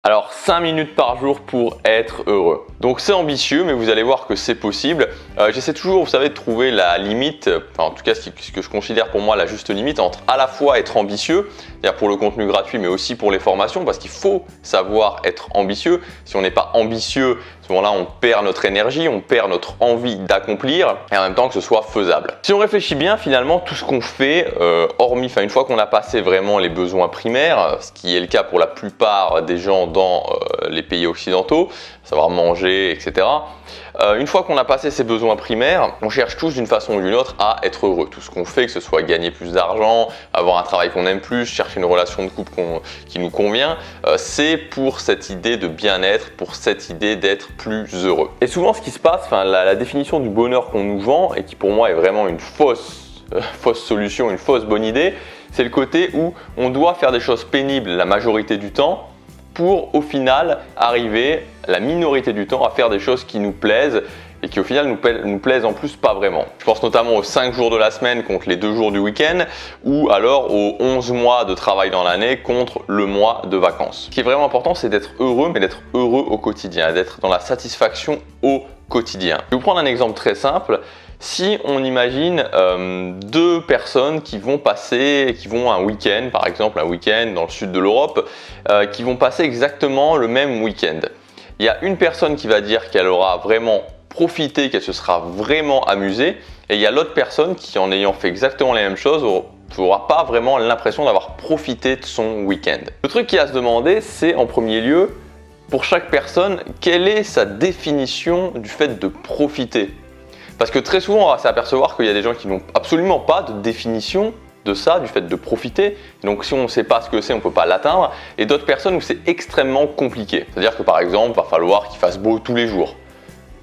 Alors 5 minutes par jour pour être heureux. Donc c'est ambitieux, mais vous allez voir que c'est possible. J'essaie toujours, vous savez, de trouver la limite, en tout cas ce que je considère pour moi la juste limite entre à la fois être ambitieux, c'est-à-dire pour le contenu gratuit, mais aussi pour les formations, parce qu'il faut savoir être ambitieux. Si on n'est pas ambitieux, à ce moment-là, on perd notre énergie, on perd notre envie d'accomplir, et en même temps que ce soit faisable. Si on réfléchit bien, finalement, tout ce qu'on fait, une fois qu'on a passé vraiment les besoins primaires, ce qui est le cas pour la plupart des gens dans les pays occidentaux, savoir manger, etc. Une fois qu'on a passé ces besoins primaires, on cherche tous d'une façon ou d'une autre à être heureux. Tout ce qu'on fait, que ce soit gagner plus d'argent, avoir un travail qu'on aime plus, chercher une relation de couple qui nous convient, c'est pour cette idée de bien-être, pour cette idée d'être plus heureux. Et souvent ce qui se passe, la définition du bonheur qu'on nous vend, et qui pour moi est vraiment une fausse solution, une fausse bonne idée, c'est le côté où on doit faire des choses pénibles la majorité du temps pour au final arriver la minorité du temps à faire des choses qui nous plaisent et qui au final nous plaisent en plus pas vraiment. Je pense notamment aux 5 jours de la semaine contre les 2 jours du week-end ou alors aux 11 mois de travail dans l'année contre le mois de vacances. Ce qui est vraiment important, c'est d'être heureux, mais d'être heureux au quotidien, d'être dans la satisfaction au quotidien. Je vais vous prendre un exemple très simple. Si on imagine deux personnes qui vont un week-end, par exemple un week-end dans le sud de l'Europe, qui vont passer exactement le même week-end. Il y a une personne qui va dire qu'elle aura vraiment profité, qu'elle se sera vraiment amusée, et il y a l'autre personne qui, en ayant fait exactement les mêmes choses, n'aura pas vraiment l'impression d'avoir profité de son week-end. Le truc qu'il y a à se demander, c'est en premier lieu, pour chaque personne, quelle est sa définition du fait de profiter ? Parce que très souvent, on va s'apercevoir qu'il y a des gens qui n'ont absolument pas de définition de ça, du fait de profiter. Donc si on ne sait pas ce que c'est, on ne peut pas l'atteindre. Et d'autres personnes où c'est extrêmement compliqué. C'est-à-dire que par exemple, il va falloir qu'il fasse beau tous les jours.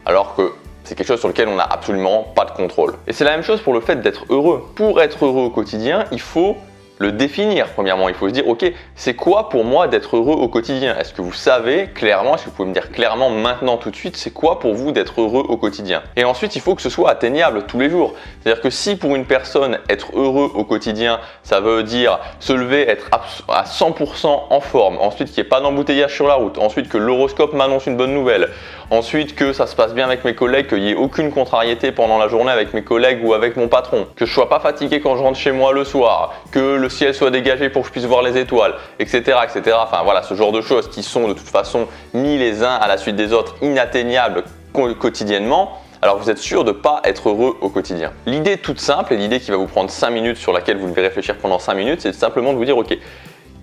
Alors que c'est quelque chose sur lequel on n'a absolument pas de contrôle. Et c'est la même chose pour le fait d'être heureux. Pour être heureux au quotidien, il faut le définir. Premièrement, il faut se dire, ok, c'est quoi pour moi d'être heureux au quotidien? Est-ce que vous savez clairement, est-ce que vous pouvez me dire clairement maintenant tout de suite, c'est quoi pour vous d'être heureux au quotidien? Et ensuite, il faut que ce soit atteignable tous les jours. C'est-à-dire que si pour une personne, être heureux au quotidien, ça veut dire se lever, être à 100% en forme, ensuite qu'il n'y ait pas d'embouteillage sur la route, ensuite que l'horoscope m'annonce une bonne nouvelle, ensuite que ça se passe bien avec mes collègues, qu'il n'y ait aucune contrariété pendant la journée avec mes collègues ou avec mon patron, que je sois pas fatigué quand je rentre chez moi le soir, que le ciel soit dégagé pour que je puisse voir les étoiles, etc., etc. Enfin voilà, ce genre de choses qui sont de toute façon mis les uns à la suite des autres, inatteignables quotidiennement. Alors vous êtes sûr de ne pas être heureux au quotidien. L'idée toute simple et l'idée qui va vous prendre 5 minutes, sur laquelle vous devez réfléchir pendant 5 minutes, c'est simplement de vous dire, ok,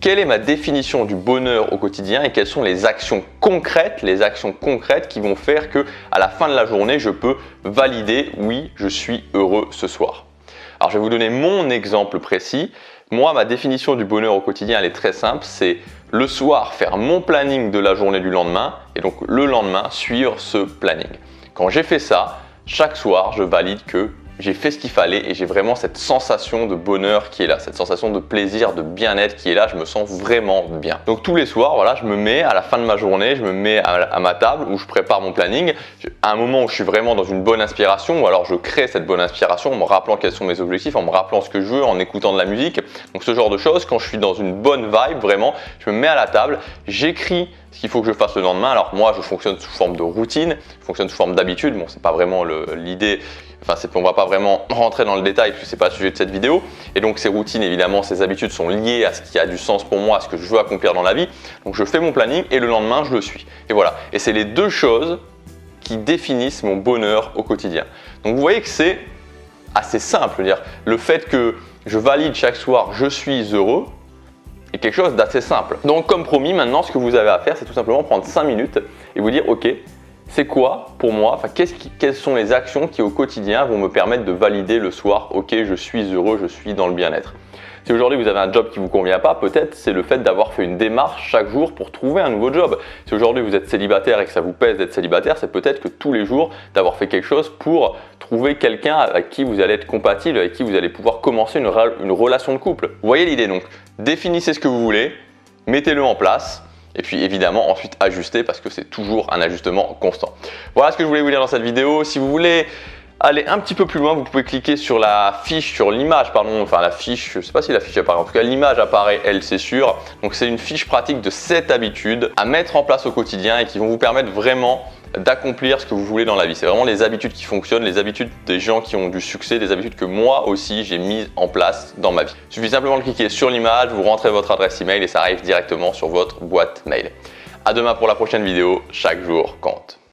quelle est ma définition du bonheur au quotidien et quelles sont les actions concrètes qui vont faire que à la fin de la journée, je peux valider, oui, je suis heureux ce soir. Alors je vais vous donner mon exemple précis. Moi, ma définition du bonheur au quotidien, elle est très simple, c'est le soir faire mon planning de la journée du lendemain et donc le lendemain suivre ce planning. Quand j'ai fait ça, chaque soir, je valide que j'ai fait ce qu'il fallait et j'ai vraiment cette sensation de bonheur qui est là, cette sensation de plaisir, de bien-être qui est là, je me sens vraiment bien. Donc tous les soirs, voilà, je me mets à la fin de ma journée, je me mets à ma table où je prépare mon planning, à un moment où je suis vraiment dans une bonne inspiration ou alors je crée cette bonne inspiration en me rappelant quels sont mes objectifs, en me rappelant ce que je veux, en écoutant de la musique. Donc ce genre de choses, quand je suis dans une bonne vibe, vraiment, je me mets à la table, j'écris ce qu'il faut que je fasse le lendemain. Alors moi, je fonctionne sous forme de routine, je fonctionne sous forme d'habitude. Bon, c'est pas vraiment l'idée, on va pas vraiment rentrer dans le détail puisque c'est pas le sujet de cette vidéo. Et donc ces routines, évidemment, ces habitudes sont liées à ce qui a du sens pour moi, à ce que je veux accomplir dans la vie. Donc je fais mon planning et le lendemain, je le suis. Et voilà. Et c'est les deux choses qui définissent mon bonheur au quotidien. Donc vous voyez que c'est assez simple. Dire le fait que je valide chaque soir, je suis heureux, est quelque chose d'assez simple. Donc comme promis, maintenant ce que vous avez à faire, c'est tout simplement prendre 5 minutes et vous dire ok, c'est quoi pour moi, quelles sont les actions qui au quotidien vont me permettre de valider le soir, ok, je suis heureux, je suis dans le bien-être. Si aujourd'hui vous avez un job qui ne vous convient pas, peut-être c'est le fait d'avoir fait une démarche chaque jour pour trouver un nouveau job. Si aujourd'hui vous êtes célibataire et que ça vous pèse d'être célibataire, c'est peut-être que tous les jours d'avoir fait quelque chose pour trouver quelqu'un avec qui vous allez être compatible, avec qui vous allez pouvoir commencer une relation de couple. Vous voyez l'idée donc, définissez ce que vous voulez, mettez-le en place. Et puis évidemment ensuite ajuster parce que c'est toujours un ajustement constant. Voilà ce que je voulais vous dire dans cette vidéo. Si vous voulez aller un petit peu plus loin, vous pouvez cliquer sur la fiche, sur l'image, pardon, enfin la fiche, je ne sais pas si la fiche apparaît, en tout cas l'image apparaît, elle c'est sûr. Donc c'est une fiche pratique de 7 habitudes à mettre en place au quotidien et qui vont vous permettre vraiment d'accomplir ce que vous voulez dans la vie. C'est vraiment les habitudes qui fonctionnent, les habitudes des gens qui ont du succès, des habitudes que moi aussi j'ai mises en place dans ma vie. Il suffit simplement de cliquer sur l'image, vous rentrez votre adresse email et ça arrive directement sur votre boîte mail. À demain pour la prochaine vidéo, chaque jour compte.